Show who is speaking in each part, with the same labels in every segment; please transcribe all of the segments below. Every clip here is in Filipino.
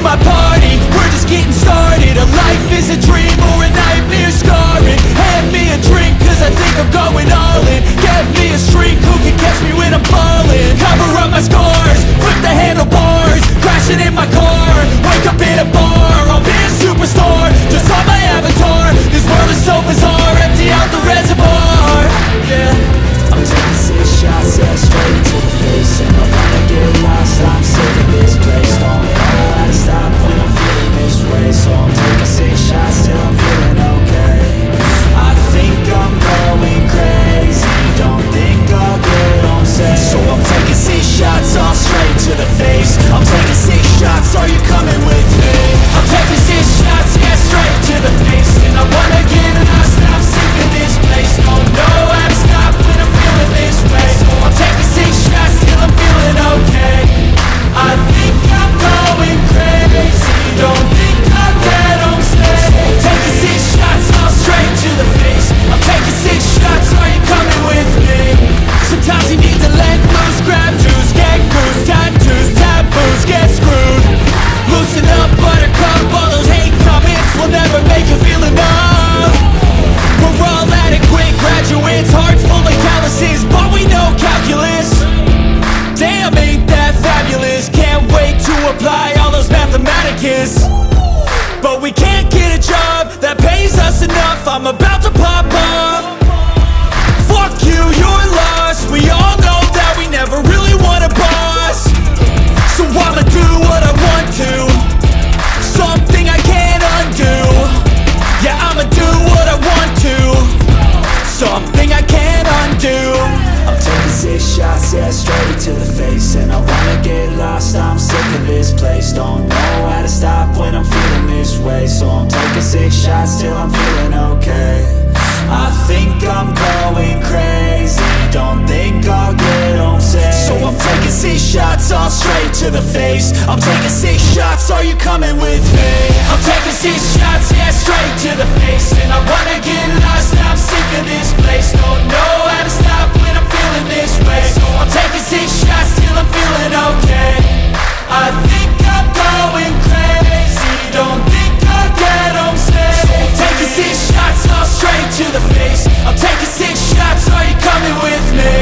Speaker 1: my party, we're just getting started. A life is a dream or a nightmare scarring. Hand me a drink cause I think I'm going all in. Get me a streak who can catch me when I'm falling. Cover up my scars, flip the handlebars, crashing in my car, wake up in a bar. I'll be a superstar, just on my avatar. This world is so bizarre, empty out the reservoir. Yeah, I'm taking 6 shots, yeah, straight into the face. And I wanna get lost, I'm sick of this place. Don't know how to stop when I'm feeling this way. So I'm taking 6 shots till I'm feeling okay. I think I'm going crazy, don't think I'll get on safe. So I'm taking 6 shots, all straight to the face. I'm taking 6 shots, are you coming with me? I'm taking 6 shots, yeah, straight to the face. And I wanna get lost, I'm sick of this place. Don't know how to stop when I'm feeling this way. So I'm taking 6 shots till I'm feeling okay. I think I'm going crazy, don't think I'll get on safe. So I'm taking 6 shots, all straight to the face. I'm taking 6 shots, are you coming with me? Sometimes you need to let loose, grab juice, get goose, tattoos, taboos, get screwed. Loosen up, buttercup, all those hate comments will never make you feel enough. We're all adequate graduates, hearts full of calluses, but we know calculus. Damn, ain't that fabulous? Can't wait to apply all those mathematicus. But we can't get a job that pays us enough. I'm about to pop off. Fuck you, you're lost. We all know that we never really want a boss. So I'ma do what I want to, something I can't undo. Yeah, I'ma do what I want to, something I can't undo. I'm taking 6 shots, yeah, straight to the face. And I wanna get lost, I'm sick of this place. Don't know how to stop when I'm feeling this way. So I'm taking 6 shots till I'm feeling okay. I think I'm going crazy, don't think I'll get on safe. So I'm taking 6 shots, all straight to the face. I'm taking 6 shots, are you coming with me? I'm taking 6 shots, yeah, straight to the face. And I wanna get lost, I'm sick of this place. Don't know how to stop when I'm feeling this way. So I'm taking 6 shots till I'm feeling okay. I think I'm going crazy, don't think I'll get on safe. So I'm taking 6 shots, all straight to the face. I'm taking 6 shots, are you coming with me?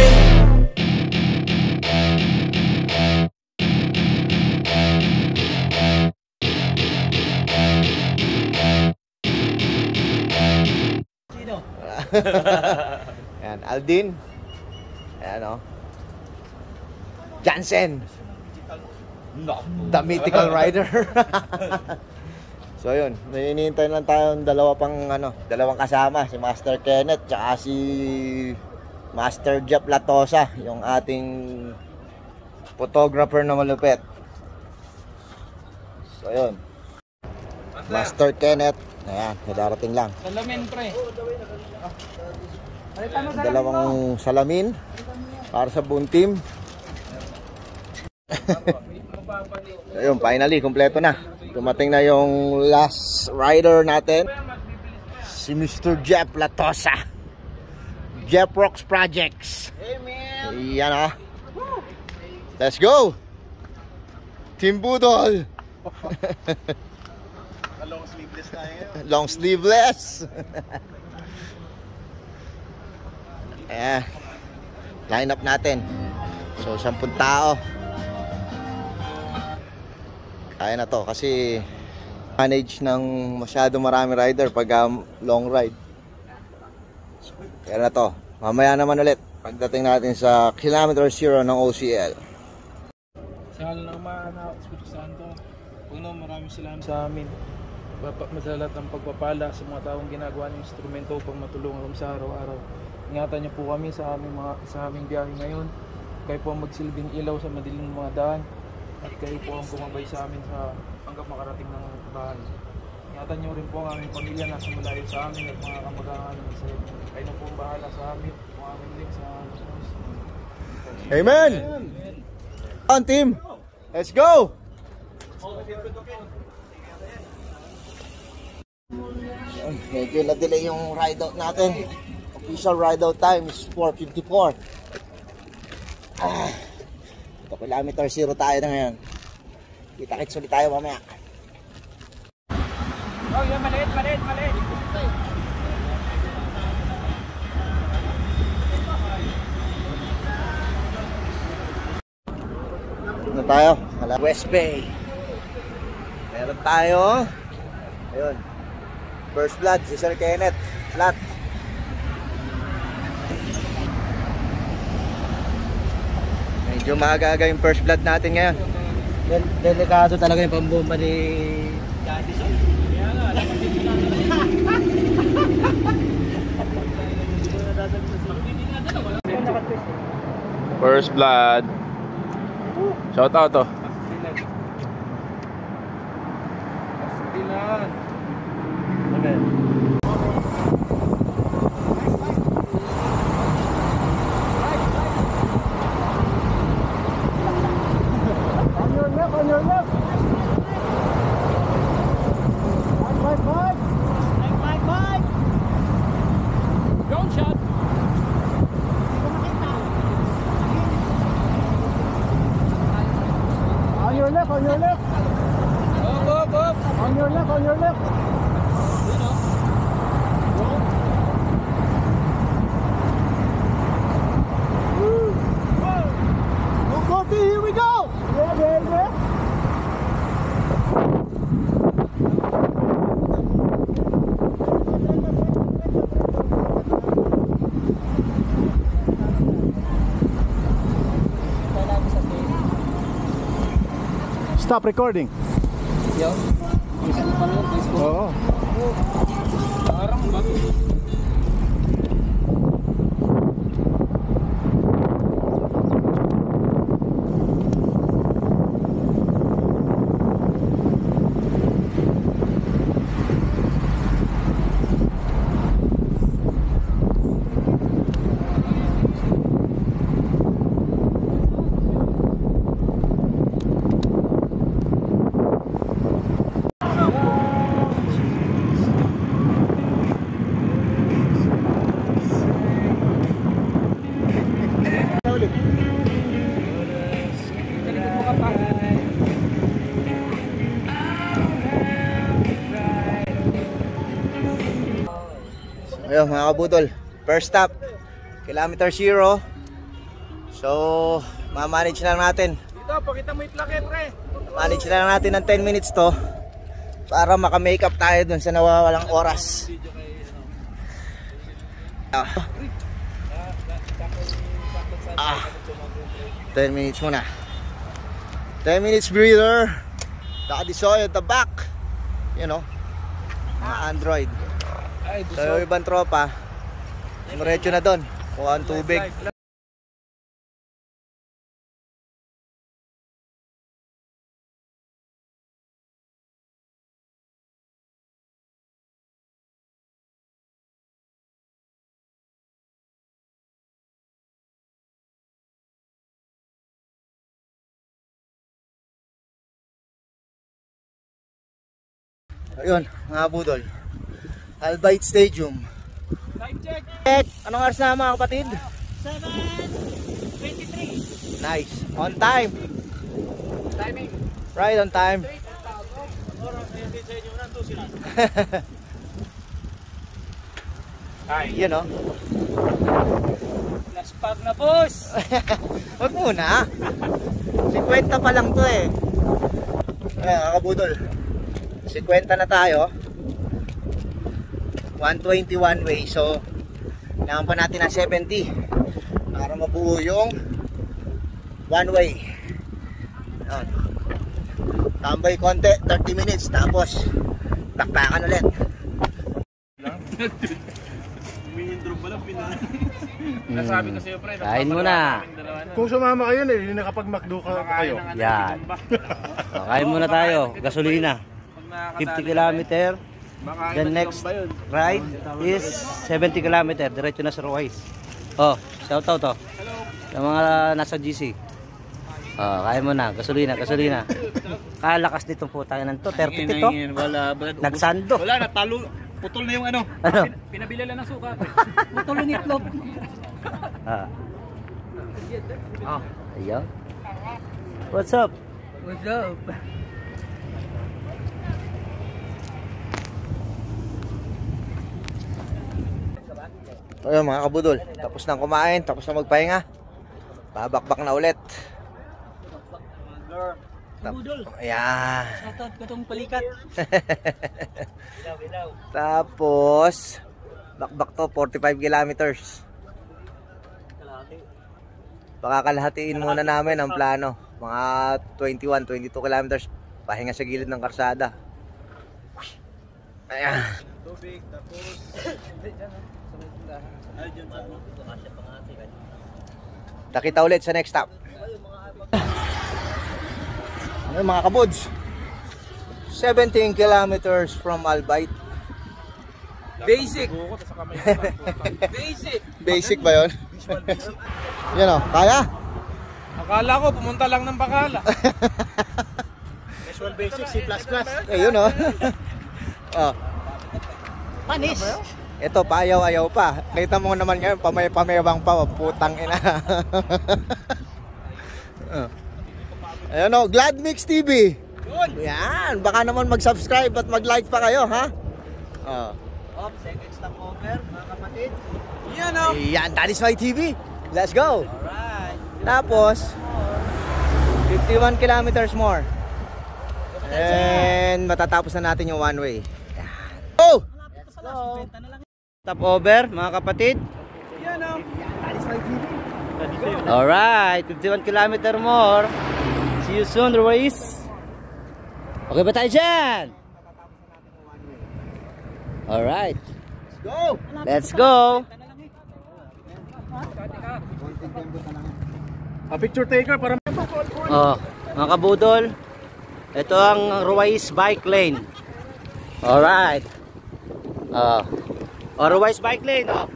Speaker 2: Ayan, Aldin. Ayan o. Jansen. The mythical rider. So yun, may hinihintay lang tayong dalawang kasama, si Master Kenneth tsaka si Master Jeff Latosa, yung ating photographer na malupit. So yun, Master Kenneth, ayan, darating lang.
Speaker 3: Salamin, pre.
Speaker 2: Dalawang salamin para sa buong team. So yun, finally, kompleto na. Dumating na yung last rider natin, si Mr. Jeff Latosa, Jeff Rocks Projects. Hey man, yan o. Let's go Team Budol.
Speaker 4: Long sleeveless tayo.
Speaker 2: Long sleeveless. Line up natin. So 10 tao. Kaya na to kasi manage ng masyado marami rider pag long ride. Kaya na to. Mamaya naman ulit pagdating natin sa kilometer 0 ng OCL.
Speaker 3: Sa hal ng mga Espiritu Santo, maraming salamat sa amin. Masalat ng pagpapala sa mga taong ginagawa ng instrumento upang matulungan kami sa araw-araw. Ingatan niyo po kami sa aming biyahe ngayon. Kayo po ang magsilbing ilaw sa madilim mga daan. At kayo po ang gumabay sa amin hanggang makarating ng bahay. Ingatan niyo rin po ang aming pamilya na malayo sa amin at mga kamag-anak namin sa iyo. Kayo na po ang bahala sa amin, mga aming link sa Jesus.
Speaker 2: Amen! On team! Let's go! Medyo na-delay yung ride out natin. Official ride out time is 4:54. Ito kilometer 0 tayo na ngayon. Kita-kits ulit tayo mamaya.
Speaker 3: Oh, yan, maliit.
Speaker 2: Ano tayo? West Bay. Meron tayo. Ayun. First blood, si Sir Kenneth. Flat. Medyo maaga-aga yung first blood natin ngayon.
Speaker 4: Delikado talaga yung pambomba ni Addison.
Speaker 3: First blood. Shout out to.
Speaker 4: On your left. Bike. Drone shot. On your left.
Speaker 3: Up.
Speaker 4: On your left. Go, here we go. Yeah. Stop recording.
Speaker 3: Yo.
Speaker 4: Oo.
Speaker 3: Parang bago.
Speaker 2: Ayun mga kabudol, first stop, kilometer 0. So, ma-manage na lang natin.
Speaker 3: Dito, pakita mo yung plaque, pre.
Speaker 2: Manage na lang natin ng 10 minutes to para maka-make up tayo dun sa nawawalang oras. 10 minutes muna. 10 minutes breather. Naka-Disoy at the back. You know, mga Android. So yung ibang tropa, diretso na doon. Kuha ang tubig. Ayun, mga budol. Albite Stadium.
Speaker 3: Time check.
Speaker 2: Anong oras na mga kapatid?
Speaker 4: 7:23.
Speaker 2: Nice. On time.
Speaker 3: Timing.
Speaker 2: Right on time.
Speaker 3: Ay,
Speaker 2: You know.
Speaker 4: Last pack na, boss.
Speaker 2: Wag muna. 50 pa lang to eh. Ayan, mga kabudol. 50 na tayo. 121 way. So, kailangan pa natin ng 70 para mabuo yung one way. Ayan. Tambay konti, 30 minutes. Tapos, takpakan ulit.
Speaker 3: nasabi ko sa'yo, pre.
Speaker 4: Kain mo na.
Speaker 5: Kung sumama kayo na, hindi nakapag-McDo kayo.
Speaker 4: Yan. Kain muna tayo. Gasolina. 50 kilometer. The next ride is 70 kilometer. Diretso na sa Ruwais. Oh, shout out to. Sa mga nasa GC. Oh, kain mo na. Gasolina. Kalakas nitong putang ina to. 30 to. Nagsando.
Speaker 5: Wala, natalo. Putol na yung ano.
Speaker 4: Ano?
Speaker 3: Pinabila lang ng suka.
Speaker 4: Putol ng itlog. Ayaw. What's up?
Speaker 2: So yun mga kabudol, tapos na kumain, tapos na magpahinga. Babakbak na ulit. Ayan.
Speaker 4: Shoutout ko tong palikat.
Speaker 2: Tapos bakbak to 45 kilometers. Pakakalahatiin muna namin ang plano. Mga 21-22 kilometers. Pahinga sa gilid ng karsada. Ayan.
Speaker 3: Tubig, tapos...
Speaker 2: Nakita ulit sa next stop. Ayun mga kabuds, 17 kilometers from Albite.
Speaker 3: Basic! Basic!
Speaker 2: Basic ba yun? Yan o, kaya?
Speaker 3: Akala ko, pumunta lang ng Bacala.
Speaker 5: Visual Basic, C++.
Speaker 2: Eh yun o. Oh.
Speaker 4: Panis.
Speaker 2: Ito, paayaw-ayaw pa. Kita mo naman ngayon, pamay-pamayabang pa. Putang ina. Ayan o, Glad Mix TV. Yan, baka naman mag-subscribe at mag-like pa kayo, ha? Oh.
Speaker 4: Second stop over, mga kapatid.
Speaker 3: Yan o!
Speaker 2: Yan, that is my TV. Let's go.
Speaker 4: Alright.
Speaker 2: Tapos 51 kilometers more. And matatapos na natin yung one way. Go!
Speaker 4: Let's go. Stop over, mga kapatid.
Speaker 3: Yan o!
Speaker 4: Alright, 51 kilometer more. See you soon, Ruiz. Okay ba tayo dyan? Alright.
Speaker 2: Go!
Speaker 4: Let's go.
Speaker 5: Picture taker para
Speaker 4: Oh, mga kabudol, ito ang Ruiz Bike Lane. Alright. Ruiz Bike Lane. Oh.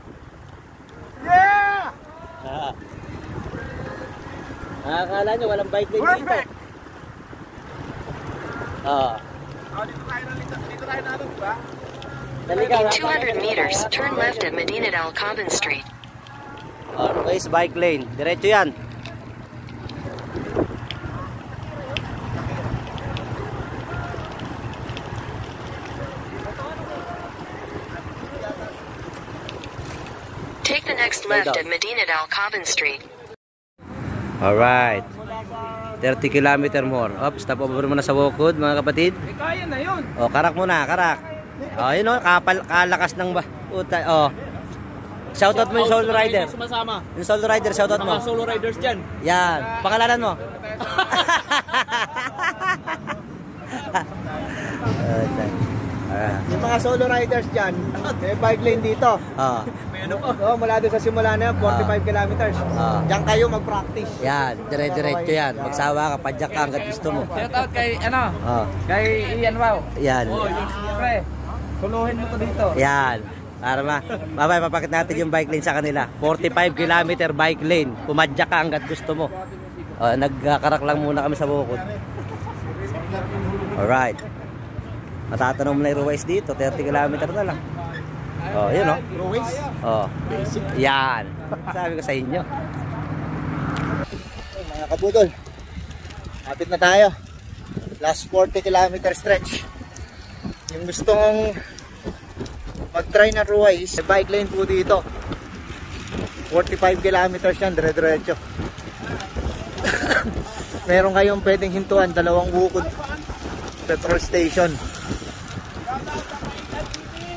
Speaker 5: Yeah!
Speaker 4: Akala nyo walang bike lane dito.
Speaker 3: Dito tayo na ito, diba?
Speaker 6: In 200 meters, turn left at Medina del Campan Street.
Speaker 4: Ruiz Bike Lane. Diretso yan.
Speaker 6: Take the next left at Medina del Campan Street.
Speaker 4: Alright. 30 kilometer more. Oops, stop over muna sa Wokod, mga kapatid.
Speaker 3: Eh, kaya na yun!
Speaker 4: Karak muna, karak. Yun o, kalakas ng utay. Shoutout mo yung solo rider.
Speaker 3: Sumasama.
Speaker 4: Yung solo rider, shoutout mo.
Speaker 3: Mga solo riders dyan.
Speaker 4: Yan. Pangalanan mo.
Speaker 2: Yung mga solo riders dyan, may bike lane dito.
Speaker 3: May ano pa?
Speaker 2: So, mula doon sa simula na yan, 45 kilometers. Diyan kayo mag-practice.
Speaker 4: Yan, dire-diretso yan. Magsawa ka, padyak ka hanggat gusto mo.
Speaker 3: Shout out kay,
Speaker 4: Oh.
Speaker 3: kay Ian Wow.
Speaker 4: Yan.
Speaker 3: Siyempre, suluhin mo to dito.
Speaker 4: Yan. Para mamaya papakit natin yung bike lane sa kanila. 45 kilometer bike lane. Pumadyak ka hanggat gusto mo. Nagkakarak lang muna kami sa bukod. Alright. Matatanong mo na yung Ruiz dito. 30 kilometer na lang. Yun o.
Speaker 2: Ruiz?
Speaker 4: Basic. Yan. Sabi ko sa inyo.
Speaker 2: Mga kabudol, kapit na tayo. Last 40 kilometer stretch. Yung gustong mag-try na Ruiz, bike lane po dito. 45 kilometers yan, dire-diretso. Meron kayong pwedeng hintuan, dalawang bukod petrol station.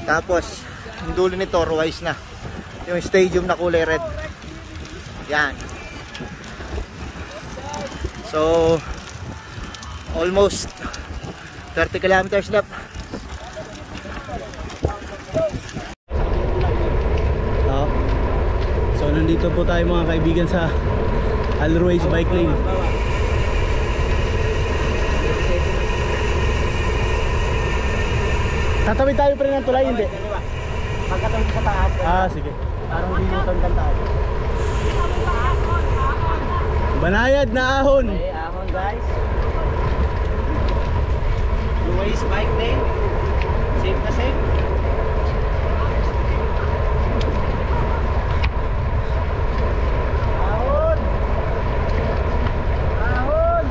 Speaker 2: Tapos yung dulo nito Ruiz na, yung stadium na kulay red. Yan. So almost 30 kilometers left.
Speaker 5: So nandito po tayo mga kaibigan sa Ruiz Bike Lane. Tatawid tayo pa rin ng tulay, hindi?
Speaker 2: Pagkatawid sa taas.
Speaker 5: Sige.
Speaker 2: Parang limutan kang taas.
Speaker 5: Banayad na ahon.
Speaker 4: Okay, ahon guys. Ruiz Bike Lane. Safe na safe.
Speaker 5: Ahon! Ahon!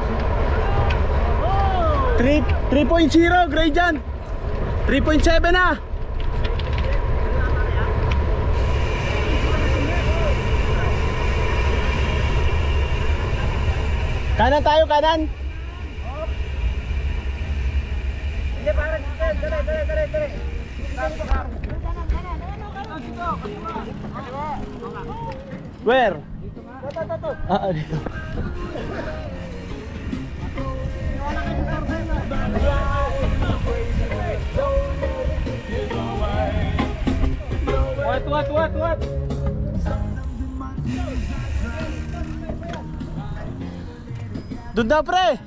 Speaker 5: 3.0 gradient. 3.7 na. Kanan tayo, kanan. Where? Dito. What? Doon na, pre!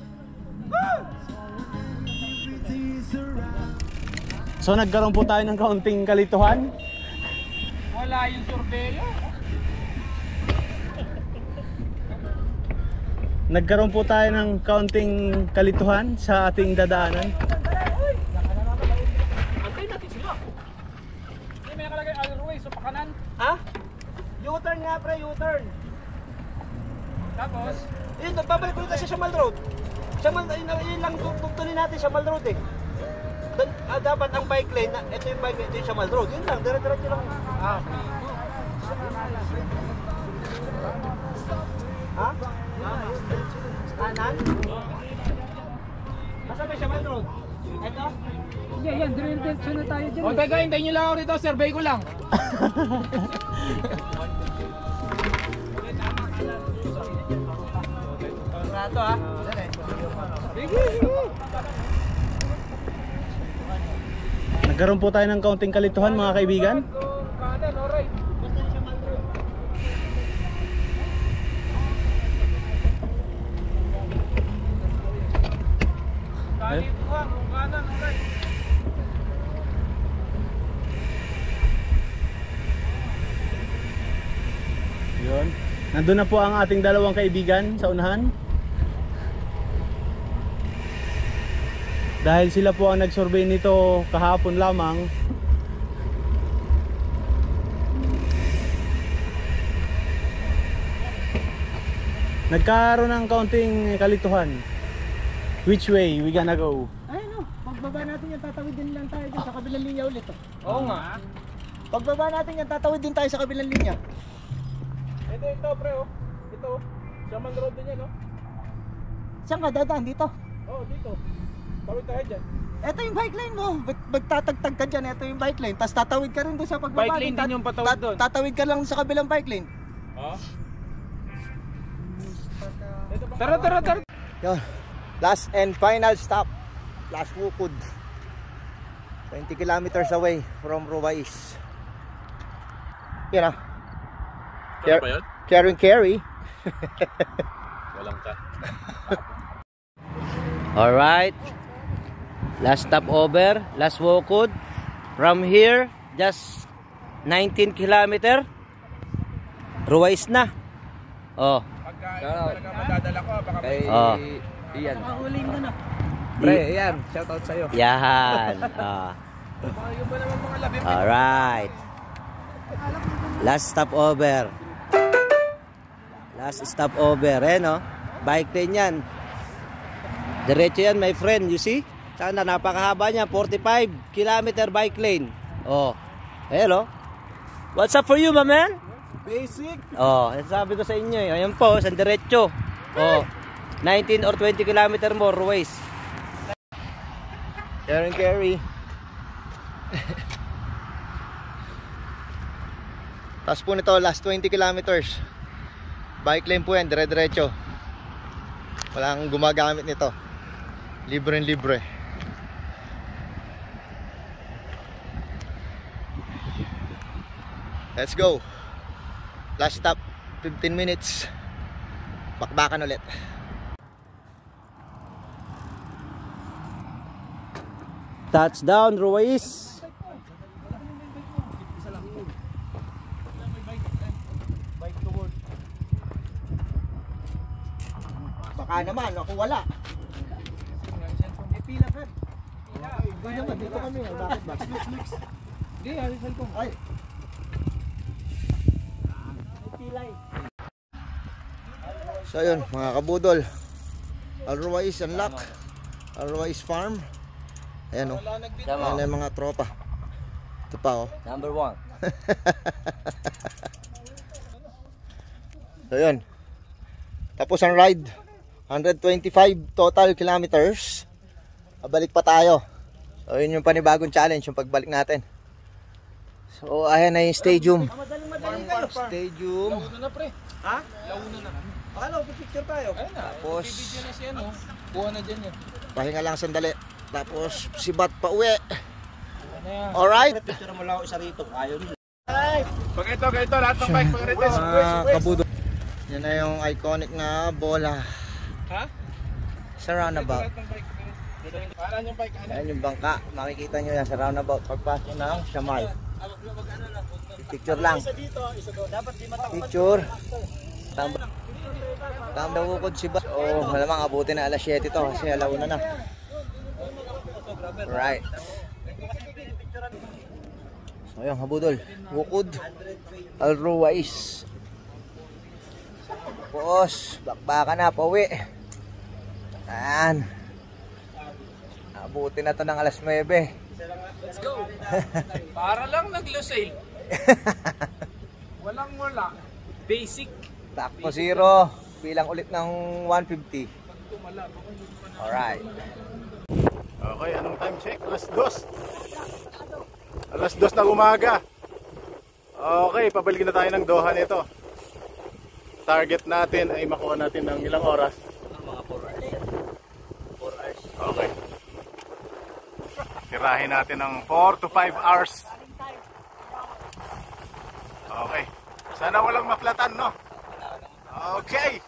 Speaker 5: So nagkaroon po tayo ng kaunting kalituhan.
Speaker 3: Wala yung sorbeyo.
Speaker 5: Nagkaroon po tayo ng kaunting kalituhan sa ating dadaanan.
Speaker 3: Antay natin sila. Hindi may nakalagay otherwise sa pakanan.
Speaker 4: Ha? U-turn nga pre, U-turn.
Speaker 3: Tapos,
Speaker 4: Yun, nagbabalik ulit tayo sa Shamal Road. Yun lang tutunin natin, Shamal Road eh. Dapat ang bike lane, ito yung bike lane, ito yung Shamal Road. Yun lang, dire-diretso lang. Ha? Kanan? Nasa ba Shamal Road? Ito?
Speaker 3: yan, diretso na tayo dyan. O teka, hintayin nyo lang ako rito, survey ko lang.
Speaker 4: Rato ha?
Speaker 5: Nagkaroon po tayo ng kaunting kalituhan mga kaibigan.
Speaker 3: Kanan, alright. Kanan, alright.
Speaker 5: Yun. Nandun na po ang ating dalawang kaibigan sa unahan. Dahil sila po ang nag-survey nito kahapon lamang. Nagkaroon ng kaunting kalituhan. Which way we gonna go?
Speaker 4: Ay no, pagbaba natin yan, tatawid din lang tayo dun sa kabilang linya ulit.
Speaker 3: Oo nga.
Speaker 4: Pagbaba natin yan, tatawid din tayo sa kabilang linya.
Speaker 3: Ito pre oh. Ito. Shaman Road din yan oh.
Speaker 4: Saan ka dadaan dito?
Speaker 3: Oo, dito. Tawid tayo dyan.
Speaker 4: Ito yung bike lane mo. Magtatagtag ka dyan, ito yung bike lane. Tapos tatawid ka rin doon sa pagbaba.
Speaker 3: Bike lane din yung patawid doon.
Speaker 4: Tatawid ka lang sa kabilang bike lane.
Speaker 3: Oh. Tara.
Speaker 2: Yun. Last and final stop. Last Wukod. 20 kilometers away from Ruwais. Yan ah.
Speaker 7: Kaya pa yun?
Speaker 2: Carry.
Speaker 7: Walang ka.
Speaker 4: Alright. Last stop over. Last Wukod. From here, just 19 kilometer. Ruwais na. Oh.
Speaker 3: Pagka talaga madadala ko, baka may...
Speaker 4: Oh.
Speaker 7: Iyan.
Speaker 4: Pre,
Speaker 3: Iyan, shoutout sa'yo.
Speaker 4: Yan.
Speaker 3: Yung ba naman mga labi?
Speaker 4: Alright. Last stop over. Last stop over. No? Bike lane yan. Diretso yan, my friend. You see? Sana napakahaba niya. 45 kilometer bike lane. Oh. Hello. What's up for you, my man?
Speaker 3: Basic.
Speaker 4: Oh, sabi ko sa inyo eh. Ayan po, sa diretso. Oh. 19 or 20 kilometer more ways.
Speaker 2: Carry. Tapos po nito, last 20 kilometers. Bike lane po yan, dire-diretso. Walang gumagamit nito. Libre. Let's go. Last stop, 15 minutes. Bakbakan ulit.
Speaker 4: Touchdown, Ruwais.
Speaker 2: Baka naman, ako wala.
Speaker 3: Pila ka.
Speaker 2: Hindi naman, dito kami. Bakit ba?
Speaker 3: Hindi, alisal ko.
Speaker 2: Ay. So yun, mga kabudol. Ruwais unlock. Ruwais farm. Ayan o. Ayan yung mga tropa. Ito pa o.
Speaker 4: Number 1.
Speaker 2: So yun. Tapos ang ride. 125 total kilometers. Balik pa tayo. So yun yung panibagong challenge, yung pagbalik natin. So ayan na yung stadium. Stadium.
Speaker 3: Launa na pre.
Speaker 4: Ha?
Speaker 3: Launa na.
Speaker 4: Akala ko picture tayo.
Speaker 3: Ayun na.
Speaker 2: Tapos
Speaker 3: Video na siya no. Buha na dyan yan.
Speaker 2: pahinga lang sandali. Tapos si Bat pa uwi.
Speaker 3: Ano yan?
Speaker 2: Alright.
Speaker 4: Picture mo lang ako isa rito. Ayaw nila.
Speaker 7: Pag ito, lahat ng bike, pag-retest.
Speaker 2: Kabudo. Yan na yung iconic na bola.
Speaker 3: Ha?
Speaker 2: Sa roundabout.
Speaker 3: Parang yung bike.
Speaker 2: Ayan yung bangka. Makikita nyo yan sa roundabout. Pagpasok ng Shamal. Picture lang. Picture. Tama ukod si Bat. So malamang abutin na alas 7 to kasi alauna na. Right. So ayun, habudol. Bukod. Alruwais. Tapos bakbaka na, pauwi. Ayan. Abutin na to ng alas 9.
Speaker 3: Let's go. Para lang nag-Lucille. Walang-wala. Basic.
Speaker 2: Back to zero. Bilang ulit ng 150. Alright.
Speaker 7: Okay, anong time check? Alas 2. Alas 2 ng umaga. Okay, pabalikin na tayo ng Doha nito. Target natin ay makuha natin ng ilang oras?
Speaker 4: Mga 4 hours. 4 hours.
Speaker 7: Okay. Tirahin natin ng 4 to 5 hours. Okay. Sana walang maflatan, no? Okay.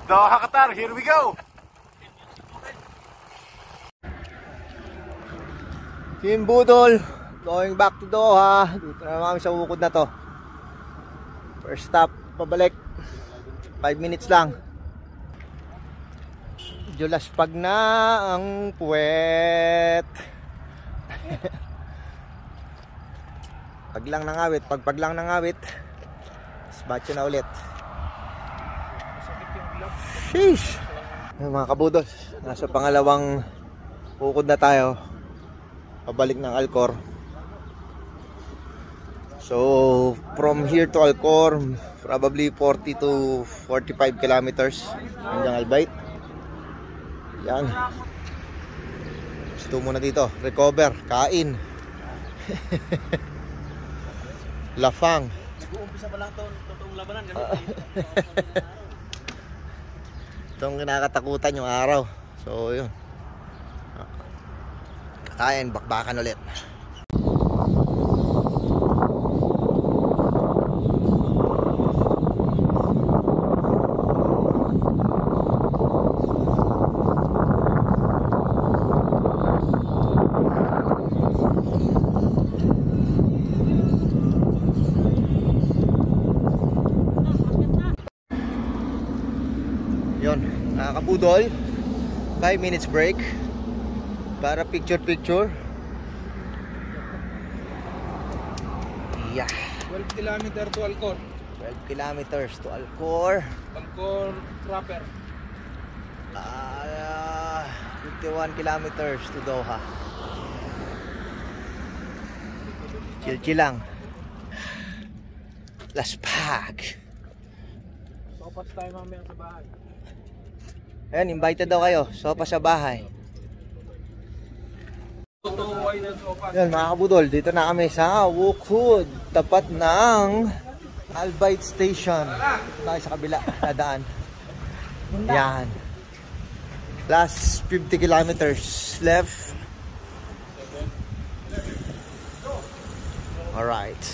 Speaker 7: Doha, Qatar, here we go.
Speaker 2: Team Budol, going back to Doha. Dito na naman sa ukod na to. First stop, pabalik. 5 minutes lang. Julaspag na ang puwet. Paglang ng awit, paglang ng awit. Sbatcho na ulit. Sheesh! Mga kabudol, nasa pangalawang ukod na tayo. Pabalik ng Alcor. So from here to Alcor, probably 40 to 45 kilometers hanggang Albait. Yan. Gusto muna dito, recover, kain. Lafang.
Speaker 4: Nag-uumpisa pa lang totoong labanan.
Speaker 2: Itong kinakatakutan yung araw. So yun, kakain, bakbakan ulit. Yun, nakakabudol. 5 minutes break para picture. Yeah.
Speaker 3: 12 kilometer to Alcor.
Speaker 2: 12 kilometers to Alcor.
Speaker 3: Alcor proper.
Speaker 2: 51 kilometers to Doha. Chill lang. Last pack.
Speaker 3: Sopas tayo mamaya sa bahay.
Speaker 2: Ayan, invited daw kayo. Sopa sa bahay. Yan mga kabudol, dito na kami sa Wukod, tapat ng Albait Station. Dito na sa kabila na daan. Yan. Last 50 kilometers left. Alright.